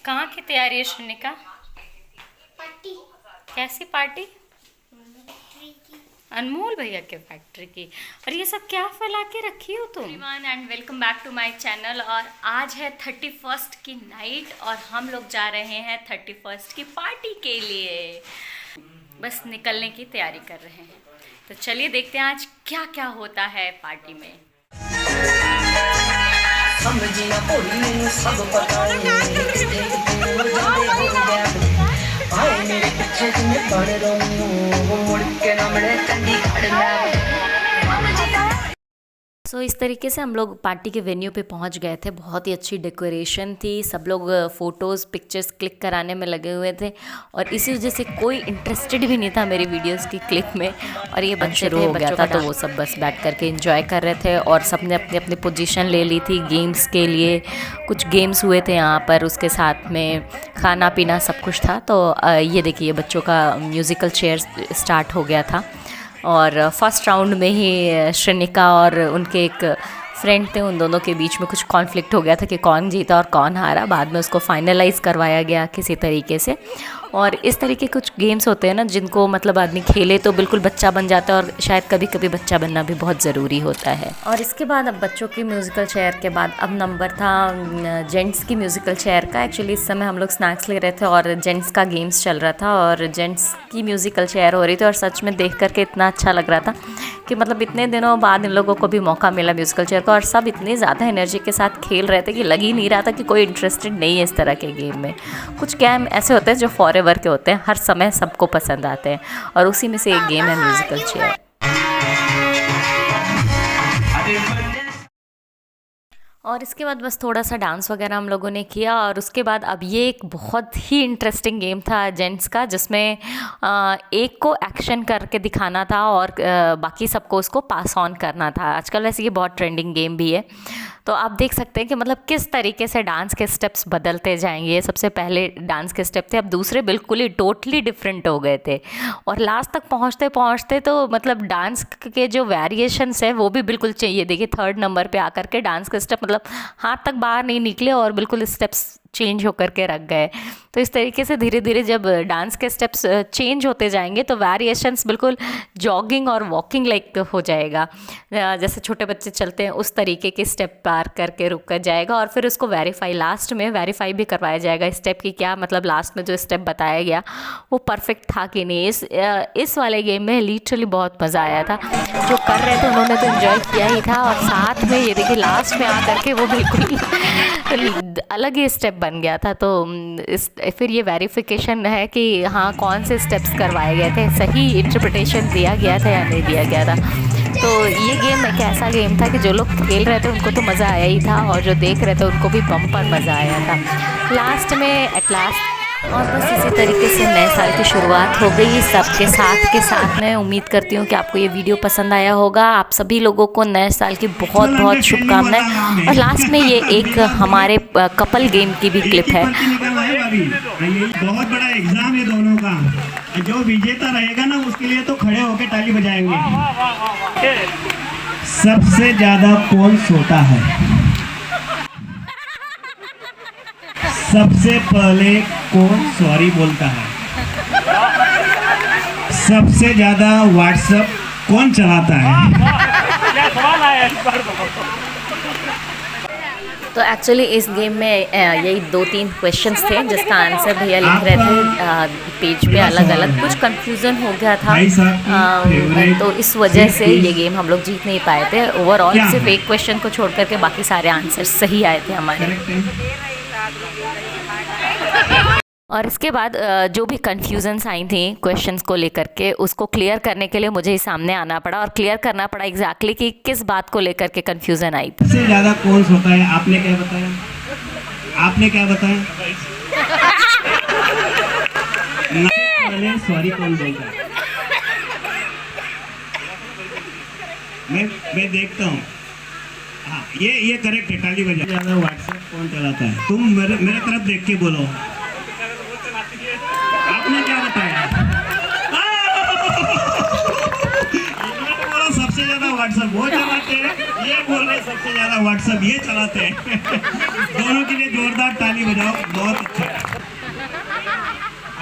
कहाँ की तैयारी है श्रनिका? पार्टी। कैसी पार्टी? अनमोल भैया के फैक्ट्री की। और ये सब क्या फैला के रखी हो तुम? Everyone and welcome back to my channel. और आज है 31st की नाइट और हम लोग जा रहे हैं 31st की पार्टी के लिए। बस निकलने की तैयारी कर रहे हैं, तो चलिए देखते हैं आज क्या क्या होता है पार्टी में। सो इस तरीके से हम लोग पार्टी के वेन्यू पे पहुंच गए थे। बहुत ही अच्छी डेकोरेशन थी, सब लोग फ़ोटोज़ पिक्चर्स क्लिक कराने में लगे हुए थे और इसी वजह से कोई इंटरेस्टेड भी नहीं था मेरी वीडियोस की क्लिप में। और ये बच्चे शुरू हो गया था तो वो सब बस बैठ करके एंजॉय कर रहे थे और सब ने अपनी अपनी पोजीशन ले ली थी गेम्स के लिए। कुछ गेम्स हुए थे यहाँ पर, उसके साथ में खाना पीना सब कुछ था। तो ये देखिए बच्चों का म्यूज़िकल चेयर स्टार्ट हो गया था और फर्स्ट राउंड में ही श्रनिका और उनके एक फ्रेंड थे, उन दोनों के बीच में कुछ कॉन्फ्लिक्ट हो गया था कि कौन जीता और कौन हारा। बाद में उसको फाइनलाइज करवाया गया किसी तरीके से। और इस तरीके कुछ गेम्स होते हैं ना जिनको मतलब आदमी खेले तो बिल्कुल बच्चा बन जाता है, और शायद कभी कभी बच्चा बनना भी बहुत ज़रूरी होता है। और इसके बाद अब बच्चों की म्यूज़िकल चेयर के बाद अब नंबर था जेंट्स की म्यूज़िकल चेयर का। एक्चुअली इस समय हम लोग स्नैक्स ले रहे थे और जेंट्स का गेम्स चल रहा था और जेंट्स की म्यूज़िकल चेयर हो रही थी। और सच में देख करके इतना अच्छा लग रहा था कि मतलब इतने दिनों बाद इन लोगों को भी मौका मिला म्यूज़िकल चेयर का, और सब इतनी ज़्यादा एनर्जी के साथ खेल रहे थे कि लग ही नहीं रहा था कि कोई इंटरेस्टेड नहीं है इस तरह के गेम में। कुछ गेम ऐसे होते हैं जो फॉरएवर के होते हैं, हर समय सबको पसंद आते हैं, और उसी में से एक गेम है म्यूज़िकल चेयर। और इसके बाद बस थोड़ा सा डांस वगैरह हम लोगों ने किया। और उसके बाद अब ये एक बहुत ही इंटरेस्टिंग गेम था जेंट्स का, जिसमें एक को एक्शन करके दिखाना था और बाकी सबको उसको पास ऑन करना था। आजकल वैसे ये बहुत ट्रेंडिंग गेम भी है, तो आप देख सकते हैं कि मतलब किस तरीके से डांस के स्टेप्स बदलते जाएंगे। सबसे पहले डांस के स्टेप थे, अब दूसरे बिल्कुल ही टोटली डिफरेंट हो गए थे। और लास्ट तक पहुंचते पहुंचते तो मतलब डांस के जो वेरिएशंस है वो भी बिल्कुल चाहिए। देखिए थर्ड नंबर पे आकर के डांस के स्टेप मतलब हाथ तक बाहर नहीं निकले और बिल्कुल स्टेप्स चेंज होकर के रख गए। तो इस तरीके से धीरे धीरे जब डांस के स्टेप्स चेंज होते जाएंगे तो वेरिएशंस बिल्कुल जॉगिंग और वॉकिंग लाइक हो जाएगा। जैसे छोटे बच्चे चलते हैं उस तरीके के स्टेप पार करके रुक कर जाएगा, और फिर उसको वेरीफाई लास्ट में वेरीफाई भी करवाया जाएगा स्टेप की क्या मतलब लास्ट में जो स्टेप बताया गया वो परफेक्ट था कि नहीं। इस वाले गेम में लिटरली बहुत मज़ा आया था। जो कर रहे थे उन्होंने तो एंजॉय किया ही था, और साथ में ये देखिए लास्ट में आकर के वो बिल्कुल अलग ही स्टेप बन गया था। तो फिर ये वेरिफिकेशन है कि हाँ कौन से स्टेप्स करवाए गए थे, सही इंटरप्रिटेशन दिया गया था या नहीं दिया गया था। तो ये गेम एक ऐसा गेम था कि जो लोग खेल रहे थे उनको तो मज़ा आया ही था, और जो देख रहे थे उनको भी बम्पर मज़ा आया था लास्ट में एट लास्ट। और बस इसी तरीके से नए साल की शुरुआत हो गई सबके साथ मैं उम्मीद करती हूँ कि आपको ये वीडियो पसंद आया होगा। आप सभी लोगों को नए साल की बहुत बहुत शुभकामनाएं। और लास्ट में ये एक हमारे कपल गेम की भी क्लिप है। बहुत बड़ा एग्जाम है दोनों का, जो विजेता रहेगा ना उसके लिए तो खड़े होकर ताली बजाएंगे। सबसे ज्यादा कौन सोता है? सबसे पहले कौन सॉरी बोलता है? सबसे ज्यादा व्हाट्सएप कौन चलाता है? तो एक्चुअली इस गेम में यही 2-3 क्वेश्चंस थे जिसका आंसर भैया लिख रहे थे पेज पे अलग अलग। कुछ कंफ्यूजन हो गया था, तो इस वजह से ये गेम हम लोग जीत नहीं पाए थे। ओवरऑल सिर्फ एक क्वेश्चन को छोड़ करके बाकी सारे आंसर सही आए थे हमारे। और इसके बाद जो भी कन्फ्यूजन्स आई थी क्वेश्चंस को लेकर के, उसको क्लियर करने के लिए मुझे ही सामने आना पड़ा और क्लियर करना पड़ा एग्जैक्टली कि किस बात को लेकर के कन्फ्यूजन आई थी। सबसे ज़्यादा कौन सोता है? आपने क्या बताया? आपने क्या बताया? सॉरी कौन बोलता है? मैं देखता हूँ। हाँ ये करेक्ट है, ताली बजा। ज़्यादा व्हाट्सएप कौन चलाता है? तुम मेरे तरफ देख के बोलो। आपने क्या बताया? सबसे ज्यादा व्हाट्सएप वो चलाते हैं, ये बोल रहे सबसे ज्यादा व्हाट्सएप ये चलाते हैं। दोनों के लिए जोरदार ताली बजाओ, बहुत अच्छा।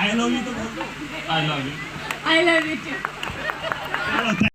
आई लव यू तो बोल दो। I love you. I love you too. चलो